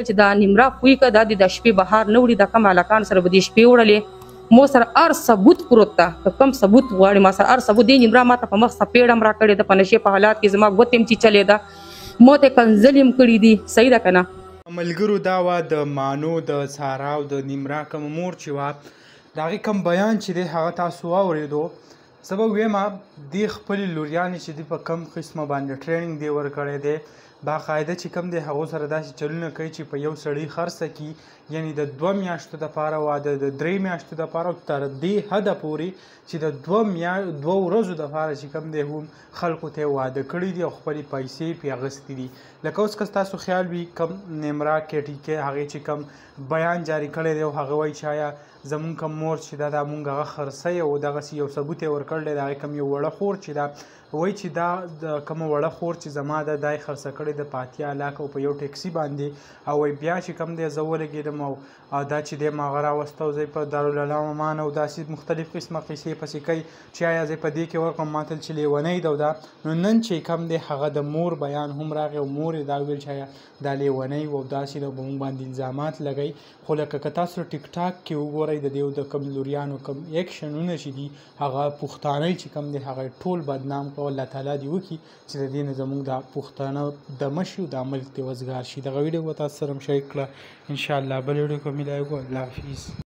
چې دا نیمرا پوی که دا د شپې بهار نه وړي دا کم هلکان سره به دې شپې وړلې مو سره هر ثبوت پروت ده که کوم ثبوت غواړي ما سره هر ثبوت دی نیمرا ما ته په مخ څپېړه هم راکړې ده په نشې په حالات کې زما ګوتې هم چیچلې ده ما ته کنځلې هم کړي دي صحیح ده که نه ملګرو دا وه د مانو د سارا او د نیمرا کوم مور چې وه د هغې کوم بیان چې دی هغه تاسو واورېدو زه به ویمه دې خپلې لوریانې چې دي په کم قسمه باندې ټریننګ دی ورکړی دی باقاعده چې کوم دی هغو سره داسې چلونه کوي چې په یو سړي خرڅه کي یعنی د 2 میاشتو دپاره واده د 3 میاشتو دپاره تر دې حده پورې چې د 2 ورځو دپاره چې کوم دی هم خلکو ته واده کړي دي او خپلې پیسې پرې اخیستې دي لکه اوس که ستاسو خیال وي کم نیمرا کیټیکې هغې چې کم بیان جاري کړی دی او هغه وایي چې آیا زمونږ کوم مور چې دا مونږ هغه خرڅی او دغسې یو ثبوت یې ورکړی دی د هغې کوم یو وړه خور چې ده وایي چې دا د کومه وړه خور چې زما ده دا یې خرڅه کړې ده په 80 لاکه او په یو ټیکسي باندې او وایي بیا چې کوم دی زه ولګېدم او دا چې دی ما هغه راوسته او زه په دارالعلوم امان او داسې مختلف قسمه قیسې پسې کوي چې آیا زه په دې کې ورکړم ما ته چې لیونۍ ده او دا نو نن چې کوم دی هغه د مور بیان هم راغی او مور یې دا ویل چې آیا دا لیونۍ و او داسې ده به موږ باندې الزامات لګوي خو لکه که تاسو ټیک ټاک کې وګورئ د دې د کوم لوریانو کوم ایکشنونه چې دي هغه پښتانه چې کوم دی هغه ټول بدنام کو الله تعالی دې وکړي چې د دې نه زموږ د پښتانه دمه شي او دا ملک دې وزګار شي دغه ویډیو به تاسو سره هم شریک کړه انشاءالله بل ویډیو کې ملاوي الله حافظ